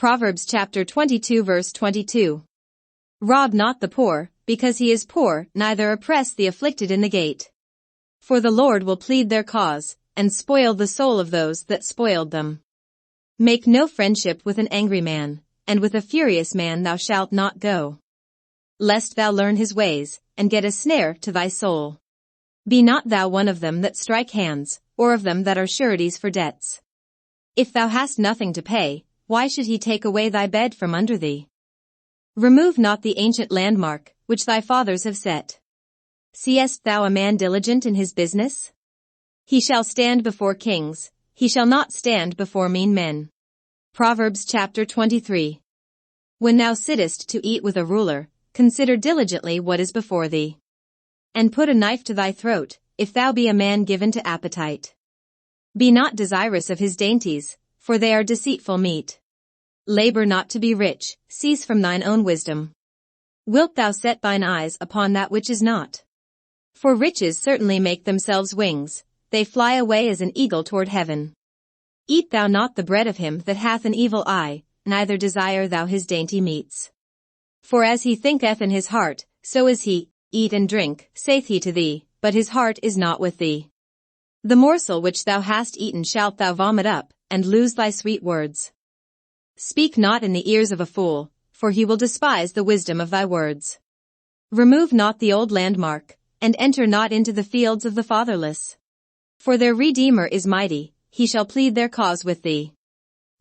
Proverbs chapter 22 verse 22. Rob not the poor, because he is poor, neither oppress the afflicted in the gate. For the Lord will plead their cause, and spoil the soul of those that spoiled them. Make no friendship with an angry man, and with a furious man thou shalt not go. Lest thou learn his ways, and get a snare to thy soul. Be not thou one of them that strike hands, or of them that are sureties for debts. If thou hast nothing to pay, why should he take away thy bed from under thee? Remove not the ancient landmark, which thy fathers have set. Seest thou a man diligent in his business? He shall stand before kings, he shall not stand before mean men. Proverbs chapter 23. When thou sittest to eat with a ruler, consider diligently what is before thee. And put a knife to thy throat, if thou be a man given to appetite. Be not desirous of his dainties, for they are deceitful meat. Labor not to be rich, cease from thine own wisdom. Wilt thou set thine eyes upon that which is not? For riches certainly make themselves wings, they fly away as an eagle toward heaven. Eat thou not the bread of him that hath an evil eye, neither desire thou his dainty meats. For as he thinketh in his heart, so is he. Eat and drink, saith he to thee, but his heart is not with thee. The morsel which thou hast eaten shalt thou vomit up, and lose thy sweet words. Speak not in the ears of a fool, for he will despise the wisdom of thy words. Remove not the old landmark, and enter not into the fields of the fatherless. For their Redeemer is mighty, he shall plead their cause with thee.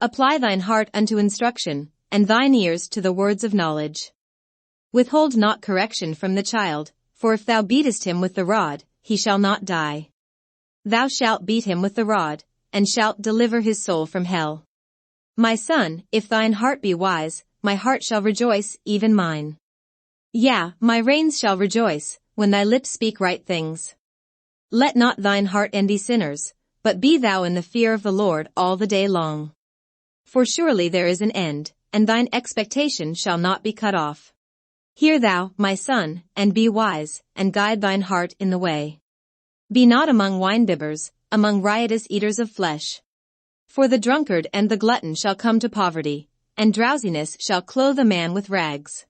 Apply thine heart unto instruction, and thine ears to the words of knowledge. Withhold not correction from the child, for if thou beatest him with the rod, he shall not die. Thou shalt beat him with the rod, and shalt deliver his soul from hell. My son, if thine heart be wise, my heart shall rejoice, even mine. Yea, my reins shall rejoice, when thy lips speak right things. Let not thine heart envy sinners, but be thou in the fear of the Lord all the day long. For surely there is an end, and thine expectation shall not be cut off. Hear thou, my son, and be wise, and guide thine heart in the way. Be not among winebibbers, among riotous eaters of flesh. For the drunkard and the glutton shall come to poverty, and drowsiness shall clothe a man with rags.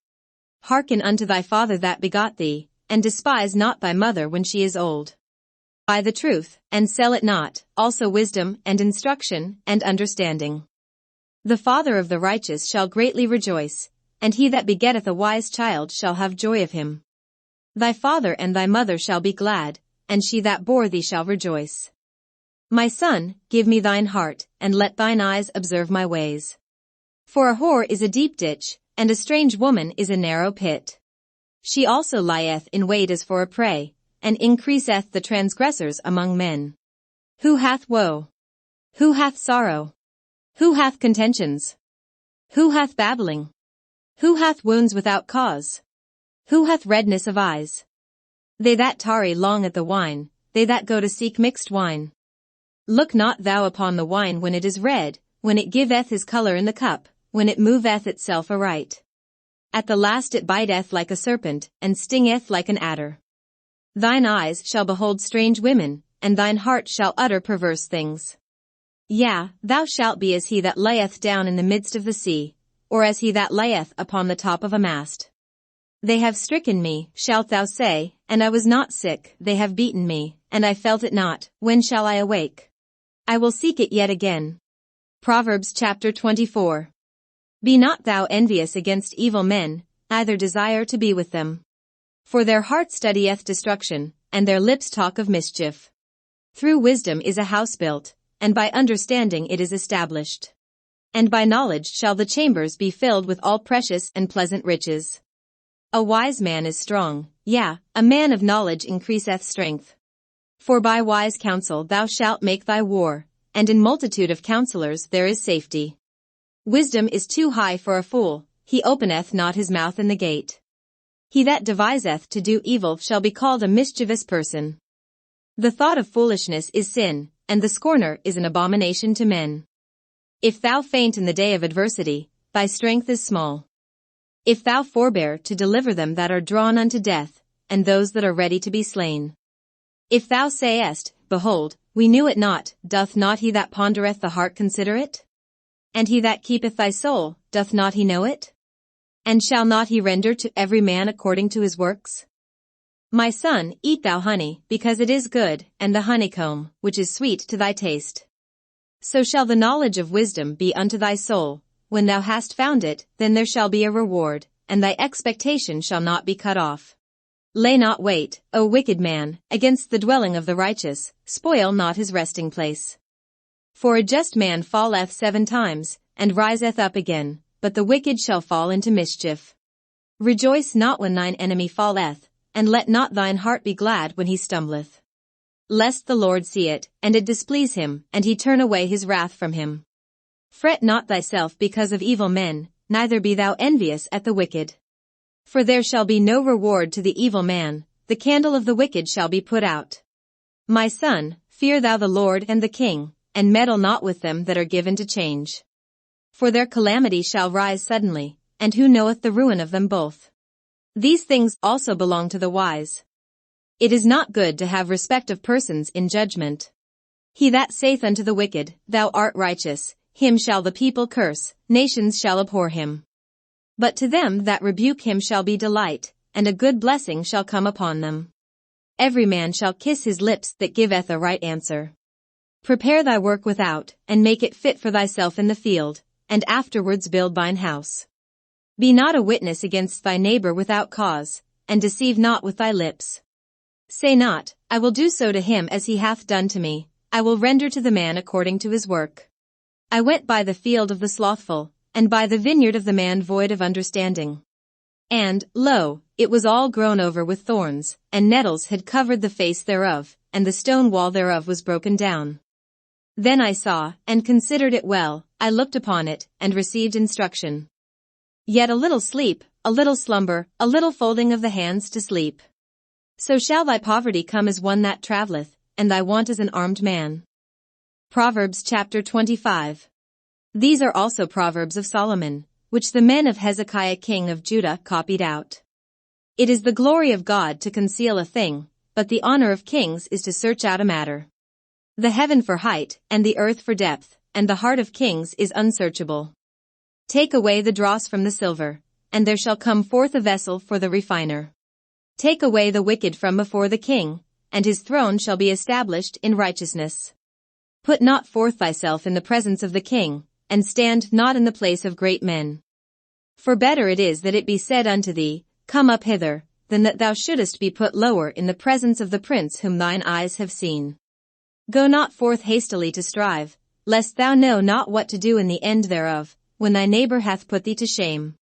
Hearken unto thy father that begot thee, and despise not thy mother when she is old. Buy the truth, and sell it not, also wisdom, and instruction, and understanding. The father of the righteous shall greatly rejoice, and he that begetteth a wise child shall have joy of him. Thy father and thy mother shall be glad, and she that bore thee shall rejoice. My son, give me thine heart, and let thine eyes observe my ways. For a whore is a deep ditch, and a strange woman is a narrow pit. She also lieth in wait as for a prey, and increaseth the transgressors among men. Who hath woe? Who hath sorrow? Who hath contentions? Who hath babbling? Who hath wounds without cause? Who hath redness of eyes? They that tarry long at the wine, they that go to seek mixed wine. Look not thou upon the wine when it is red, when it giveth his color in the cup, when it moveth itself aright. At the last it biteth like a serpent, and stingeth like an adder. Thine eyes shall behold strange women, and thine heart shall utter perverse things. Yea, thou shalt be as he that layeth down in the midst of the sea, or as he that layeth upon the top of a mast. They have stricken me, shalt thou say, and I was not sick. They have beaten me, and I felt it not. When shall I awake? I will seek it yet again. Proverbs chapter 24. Be not thou envious against evil men, neither desire to be with them. For their heart studieth destruction, and their lips talk of mischief. Through wisdom is a house built, and by understanding it is established. And by knowledge shall the chambers be filled with all precious and pleasant riches. A wise man is strong, yea, a man of knowledge increaseth strength. For by wise counsel thou shalt make thy war, and in multitude of counselors there is safety. Wisdom is too high for a fool, he openeth not his mouth in the gate. He that deviseth to do evil shall be called a mischievous person. The thought of foolishness is sin, and the scorner is an abomination to men. If thou faint in the day of adversity, thy strength is small. If thou forbear to deliver them that are drawn unto death, and those that are ready to be slain. If thou sayest, Behold, we knew it not, doth not he that pondereth the heart consider it? And he that keepeth thy soul, doth not he know it? And shall not he render to every man according to his works? My son, eat thou honey, because it is good, and the honeycomb, which is sweet to thy taste. So shall the knowledge of wisdom be unto thy soul. When thou hast found it, then there shall be a reward, and thy expectation shall not be cut off. Lay not wait, O wicked man, against the dwelling of the righteous, spoil not his resting place. For a just man falleth 7 times, and riseth up again, but the wicked shall fall into mischief. Rejoice not when thine enemy falleth, and let not thine heart be glad when he stumbleth. Lest the Lord see it, and it displease him, and he turn away his wrath from him. Fret not thyself because of evil men, neither be thou envious at the wicked. For there shall be no reward to the evil man, the candle of the wicked shall be put out. My son, fear thou the Lord and the king, and meddle not with them that are given to change. For their calamity shall rise suddenly, and who knoweth the ruin of them both? These things also belong to the wise. It is not good to have respect of persons in judgment. He that saith unto the wicked, Thou art righteous, him shall the people curse, nations shall abhor him. But to them that rebuke him shall be delight, and a good blessing shall come upon them. Every man shall kiss his lips that giveth a right answer. Prepare thy work without, and make it fit for thyself in the field, and afterwards build thine house. Be not a witness against thy neighbor without cause, and deceive not with thy lips. Say not, I will do so to him as he hath done to me, I will render to the man according to his work. I went by the field of the slothful, and by the vineyard of the man void of understanding. And, lo, it was all grown over with thorns, and nettles had covered the face thereof, and the stone wall thereof was broken down. Then I saw, and considered it well, I looked upon it, and received instruction. Yet a little sleep, a little slumber, a little folding of the hands to sleep. So shall thy poverty come as one that travelleth, and thy want as an armed man. Proverbs chapter 25. These are also Proverbs of Solomon, which the men of Hezekiah king of Judah copied out. It is the glory of God to conceal a thing, but the honor of kings is to search out a matter. The heaven for height, and the earth for depth, and the heart of kings is unsearchable. Take away the dross from the silver, and there shall come forth a vessel for the refiner. Take away the wicked from before the king, and his throne shall be established in righteousness. Put not forth thyself in the presence of the king, and stand not in the place of great men. For better it is that it be said unto thee, Come up hither, than that thou shouldest be put lower in the presence of the prince whom thine eyes have seen. Go not forth hastily to strive, lest thou know not what to do in the end thereof, when thy neighbor hath put thee to shame.